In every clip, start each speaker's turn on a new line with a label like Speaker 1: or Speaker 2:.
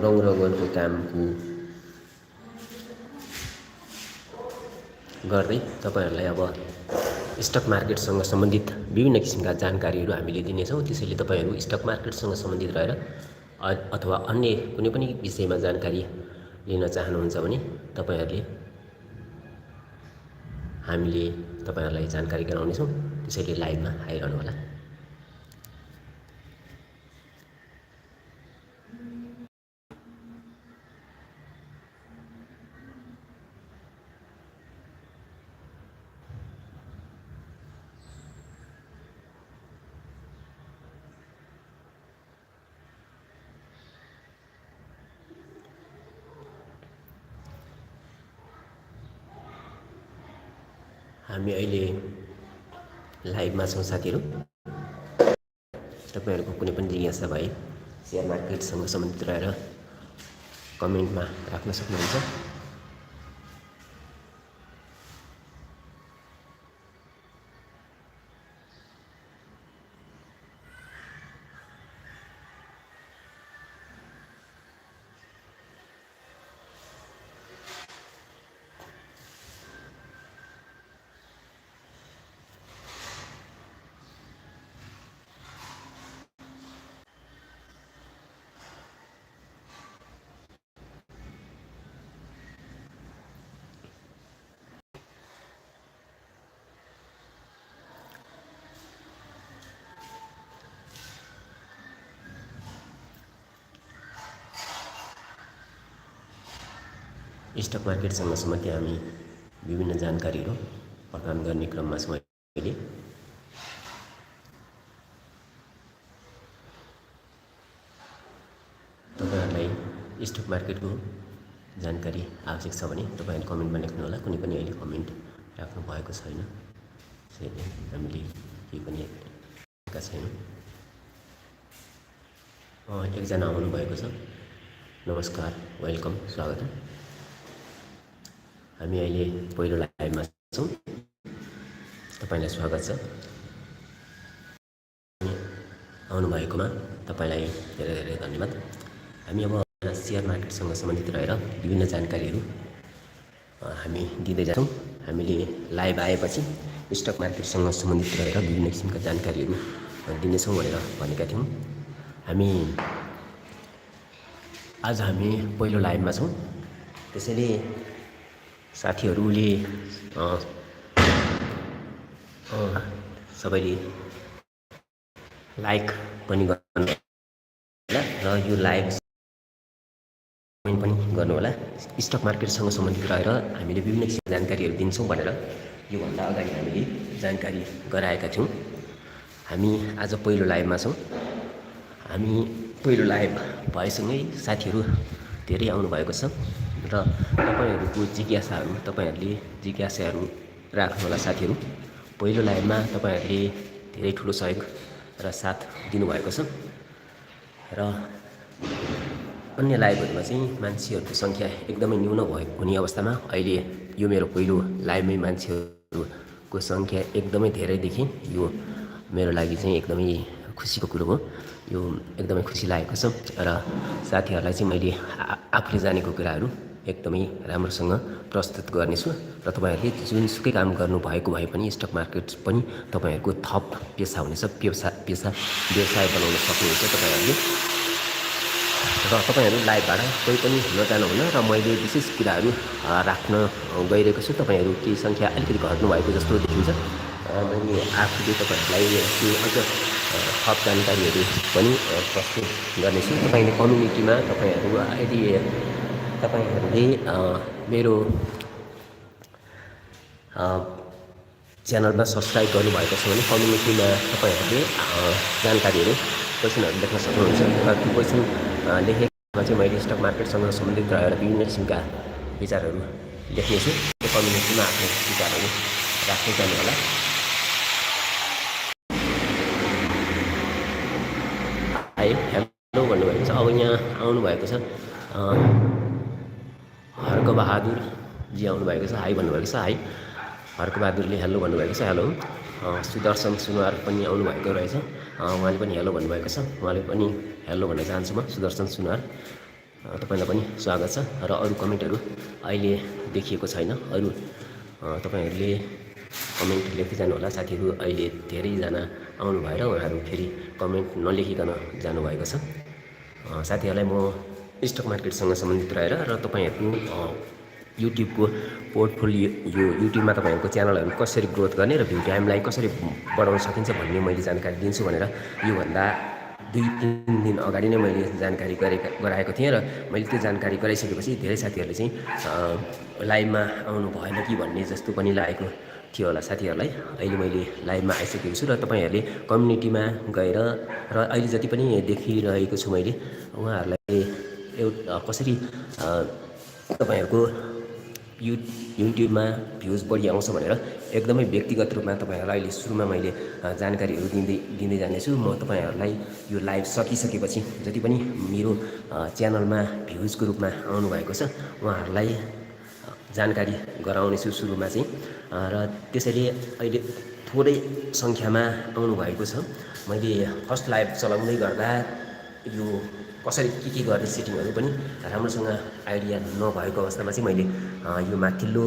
Speaker 1: रङको कामको गर्दै तपाईहरुलाई अब स्टक मार्केटसँग सम्बन्धित विभिन्न किसिमका जानकारीहरू हामीले दिनेछौँ। त्यसैले तपाईहरु स्टक मार्केटसँग सम्बन्धित रहेर अथवा अन्य कुनै पनि विषयमा जानकारी लिन चाहनुहुन्छ भने तपाईहरुले हामीले तपाईहरुलाई जानकारी गराउनेछौँ। त्यसैले लाइभमा आइरहनु होला। हामी अहिले लाइभमा छौँ साथीहरु। तपाईहरुको कुनै पनि जिज्ञासा भए शेयर मार्केटसँग सम्बन्धित रहेर कमेन्टमा राख्न सक्नुहुन्छ। स्टक मार्केटसँग सम्बन्धित हामी विभिन्न जानकारीहरू प्रदान गर्ने क्रममा छौँ अहिले। तपाईहरुलाई स्टक मार्केटको जानकारी आवश्यक छ भने तपाईहरु कमेन्टमा लेख्नु होला। कुनै पनि अहिले कमेन्ट राख्नु भएको छैन। त्यसैले हामीले केही पनि लेखेका छैनौँ। एकजना आउनु भएको छ। नमस्कार, वेलकम, स्वागत। हामी अहिले पहिलो लाइभमा छौँ। तपाईलाई स्वागत छ। आउनु भएकोमा तपाईलाई धेरै धेरै धन्यवाद। हामी अब शेयर मार्केटसँग सम्बन्धित रहेर विभिन्न जानकारीहरू हामी दिँदै जान्छौँ। हामीले लाइभ आएपछि स्टक मार्केटसँग सम्बन्धित रहेर विभिन्न किसिमका जानकारीहरू दिनेछौँ भनेर भनेका थियौँ। आज हामी पहिलो लाइभमा छौँ। त्यसैले साथीहरूले सबैले लाइक पनि गर्नु होला र यो लाइभ कमेन्ट पनि गर्नु होला। स्टक मार्केटसँग सम्बन्धित रहेर हामीले विभिन्न किसिमका जानकारीहरू दिन्छौँ भनेर योभन्दा अगाडि हामीले जानकारी गराएका थियौँ। हामी आज पहिलो लाइभमा छौँ। हामी पहिलो लाइभ भएसँगै साथीहरू धेरै आउनु भएको छ र तपाईहरुको तपाईहरुले जिज्ञासाहरू राख्नु होला। साथीहरू पहिलो लाइभमा तपाईहरुले धेरै ठुलो सहयोग र साथ दिनुभएको छ र अन्य लाइभहरुमा चाहिँ मान्छेहरूको संख्या एकदमै न्यून हुने अवस्थामा अहिले यो मेरो पहिलो लाइभमै मान्छेहरूको संख्या एकदमै धेरै देखेँ। यो मेरो लागि चाहिँ एकदमै खुसीको कुरो हो। यो एकदमै खुसी लागेको छ र साथीहरूलाई चाहिँ मैले आफूले जानेको कुराहरू एकदमै राम्रोसँग प्रस्तुत गर्नेछु र तपाईहरुले जुनसुकै काम गर्नु भएको भए पनि स्टक मार्केट पनि तपाईहरुको थप पेशा हुनेछ। व्यवसाय बनाउन सक्नुहुन्छ तपाईहरुले। र तपाईहरु लाइभबाट कोही पनि नजानुहुन्न र मैले विशेष कुराहरू राख्न गइरहेको छु। तपाईहरु केही संख्या अलिकति घट्नु भएको जस्तो देखिन्छ। मैले आफूले तपाईहरुलाई त्यो अझ थप जानकारीहरू पनि प्रस्तुत गर्नेछु। तपाईले कम्युनिटीमा तपाईहरुले मेरो च्यानलमा सब्स्क्राइब गर्नुभएको छ भने कम्युनिटीमा तपाईहरुले जानकारीहरू क्वेसनहरू लेख्न सक्नुहुन्छ। र त्यो क्वेसन लेखेकोमा चाहिँ मैले स्टक मार्केटसँग सम्बन्धित रहेर विभिन्न किसिमका विचारहरू लेख्नेछु। त्यो कम्युनिटीमा आफ्नो विचारहरू राख्दै जानु होला। हेलो भन्नुभएको छ। अब यहाँ आउनुभएको छ हर्कबहादुर जी आउनुभएको छ। हाई भन्नुभएको छ। हाई हर्कबहादुरले हेलो भन्नुभएको छ। हेलो। सुदर्शन सुनुवार पनि आउनुभएको रहेछ। उहाँले पनि हेलो भन्नुभएको छ। उहाँले पनि हेलो भन्न चाहन्छु म, सुदर्शन सुनुवार। तपाईँलाई पनि स्वागत छ। र अरू कमेन्टहरू अहिले देखिएको छैन। अरू तपाईँहरूले कमेन्ट लेख्दै जानुहोला। साथीहरू अहिले धेरैजना आउनु भएर उहाँहरू फेरि कमेन्ट नलेखिकन जानुभएको छ। साथीहरूलाई म स्टक मार्केटसँग सम्बन्धित रहेर र तपाईँहरूको युट्युबको पोर्टफोलियो यो युट्युबमा तपाईँहरूको च्यानलहरू कसरी ग्रोथ गर्ने र भ्यू टाइमलाई कसरी बढाउन सकिन्छ भन्ने मैले जानकारी दिन्छु भनेर योभन्दा 2-3 दिन अगाडि नै मैले जानकारी गराएको थिएँ र मैले त्यो जानकारी गराइसकेपछि धेरै साथीहरूले चाहिँ लाइभमा आउनु भएन कि भन्ने जस्तो पनि लागेको थियो होला साथीहरूलाई। अहिले मैले लाइभमा आइसकेको छु र तपाईँहरूले कम्युनिटीमा गएर र अहिले जति पनि देखिरहेको छु मैले उहाँहरूलाई कसरी तपाईँहरूको युट्युबमा भ्युज बढी आउँछ भनेर एकदमै व्यक्तिगत रूपमा तपाईँहरूलाई अहिले सुरुमा मैले जानकारीहरू दिँदै जानेछु। म तपाईँहरूलाई यो लाइभ सकिसकेपछि जति पनि मेरो च्यानलमा भ्युजको रूपमा आउनुभएको छ उहाँहरूलाई जानकारी गराउनेछु सुरुमा चाहिँ। र त्यसैले अहिले थोरै सङ्ख्यामा आउनुभएको छ। मैले फर्स्ट लाइभ चलाउँदै गर्दा यो कसरी के गर्ने सेटिङहरू पनि राम्रोसँग आइडिया नभएको अवस्थामा चाहिँ मैले यो माथिल्लो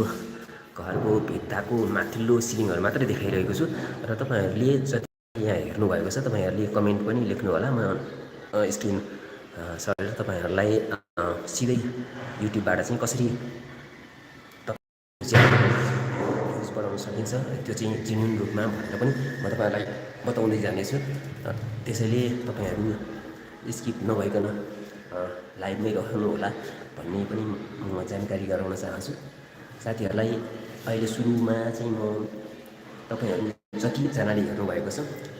Speaker 1: घरको भित्ताको माथिल्लो सिलिङहरू मात्रै देखाइरहेको छु। र तपाईँहरूले जति यहाँ हेर्नुभएको छ तपाईँहरूले कमेन्ट पनि लेख्नु होला। म स्क्रिन सरेर तपाईँहरूलाई सिधै युट्युबबाट चाहिँ कसरी भ्युज बढाउन सकिन्छ त्यो चाहिँ जेन्युन रूपमा भनेर पनि म तपाईँहरूलाई बताउँदै जानेछु। त्यसैले तपाईँहरू स्किप नभइकन लाइभमै रहनु होला भन्ने पनि म जानकारी गराउन चाहन्छु साथीहरूलाई। अहिले सुरुमा चाहिँ म तपाईँहरू जतिजनाले हेर्नुभएको छ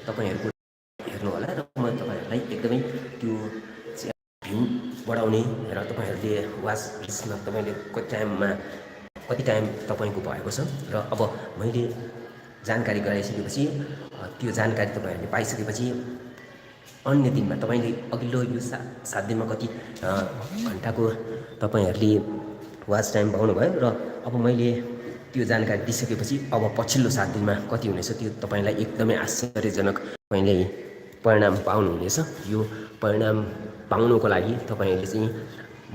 Speaker 1: तपाईँहरूको हेर्नु होला र म तपाईँहरूलाई एकदमै त्यो भ्यू बढाउने र तपाईँहरूले वाच लिस्टमा तपाईँले कति टाइम तपाईँको भएको छ र अब मैले जानकारी गराइसकेपछि त्यो जानकारी तपाईँहरूले पाइसकेपछि अन्य दिनमा तपाईँले अघिल्लो यो 7 दिनमा कति घन्टाको तपाईँहरूले वाच टाइम पाउनुभयो र अब मैले त्यो जानकारी दिइसकेपछि अब पछिल्लो 7 दिनमा कति हुनेछ त्यो तपाईँलाई एकदमै आश्चर्यजनक तपाईँले परिणाम पाउनुहुनेछ। यो परिणाम पाउनुको लागि तपाईँहरूले चाहिँ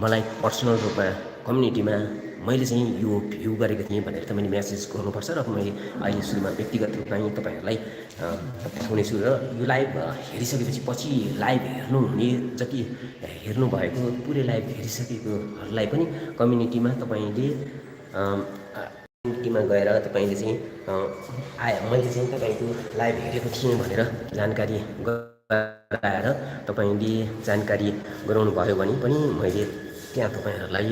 Speaker 1: मलाई पर्सनल रूपमा कम्युनिटीमा मैले चाहिँ यो भ्यू गरेको थिएँ भनेर तपाईँले म्यासेज गर्नुपर्छ र मैले अहिले सुरुमा व्यक्तिगत रूपमा तपाईँहरूलाई पठाउनेछु। र यो लाइभ हेरिसकेपछि पछि लाइभ हेर्नुहुने जति हेर्नुभएको पुरै लाइभ हेरिसकेकोहरूलाई पनि कम्युनिटीमा तपाईँले कम्युनिटीमा गएर तपाईँले चाहिँ मैले चाहिँ तपाईँको लाइभ हेरेको थिएँ भनेर जानकारी गराएर तपाईँले जानकारी गराउनु भयो भने पनि मैले त्यहाँ तपाईँहरूलाई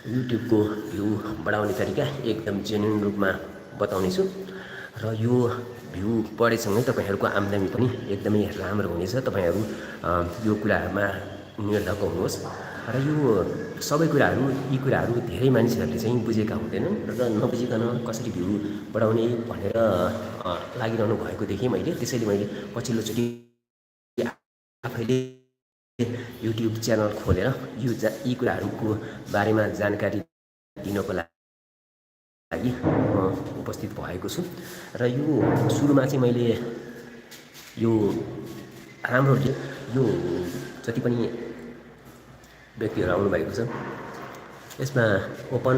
Speaker 1: युट्युबको भ्यू बढाउने तरिका एकदम जेन्युन रूपमा बताउनेछु। र यो भ्यू बढेसँगै तपाईँहरूको आम्दानी पनि एकदमै राम्रो हुनेछ। तपाईँहरू यो कुराहरूमा निर्धक्क हुनुहोस्। र यो सबै कुराहरू यी कुराहरू धेरै मानिसहरूले चाहिँ बुझेका हुँदैनन् र नबुझिकन कसरी भ्यू बढाउने भनेर लागिरहनु भएको देखेँ मैले। त्यसैले मैले पछिल्लोचोटि आफैले युट्युब च्यानल खोलेर यी कुराहरूको बारेमा जानकारी दिनको लागि उपस्थित भएको छु। र यो सुरुमा चाहिँ मैले यो राम्रो यो जति पनि व्यक्तिहरू आउनुभएको छ यसमा ओपन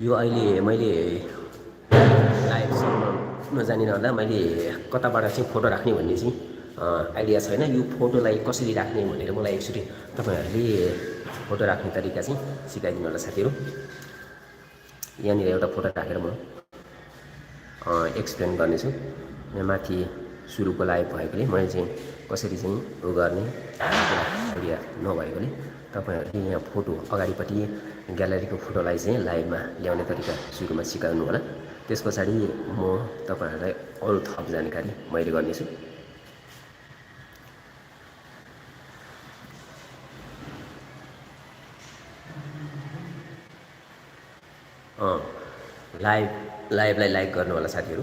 Speaker 1: यो अहिले मैले लाइभ नजानिरहँदा मैले कताबाट चाहिँ फोटो राख्ने भन्ने चाहिँ आइडिया छैन। यो फोटोलाई कसरी राख्ने भनेर मलाई एकचोटि तपाईँहरूले फोटो राख्ने तरिका चाहिँ सिकाइदिनु होला साथीहरू। यहाँनिर एउटा फोटो राखेर म एक्सप्लेन गर्नेछु। यहाँ माथि सुरुको लाइभ भएकोले मैले चाहिँ कसरी चाहिँ गर्ने आइडिया नभएकोले तपाईँहरूले यहाँ फोटो अगाडिपट्टि ग्यालेरीको फोटोलाई चाहिँ लाइभमा ल्याउने तरिका सुरुमा सिकाउनु होला। त्यस पछाडि म तपाईँहरूलाई अरू थप जानकारी मैले गर्नेछु। लाइभलाई लाइक गर्नु होला साथीहरू।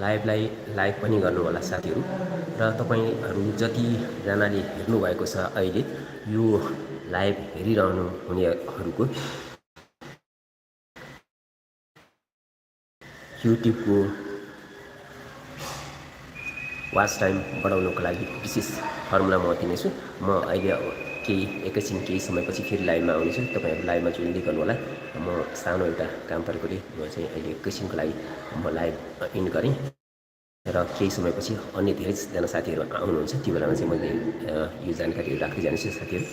Speaker 1: लाइभलाई लाइक पनि गर्नु होला साथीहरू। र तपाईँहरू जतिजनाले हेर्नुभएको छ अहिले यो लाइभ हेरिरहनु हुनेहरूको युट्युबको वाच टाइम बढाउनको लागि विशेष फर्मुला म दिनेछु। म अहिले केही समयपछि फेरि लाइभमा आउनेछु। तपाईँहरू लाइभमा जोडिँदै गर्नुहोला। म सानो एउटा काम परेकोले म चाहिँ अहिले एकैछिनको लागि म लाइभ इन्ड गरेँ र केही समयपछि अन्य धेरैजना साथीहरू आउनुहुन्छ। त्यो बेलामा चाहिँ मैले यो जानकारीहरू राख्दै जानेछु साथीहरू।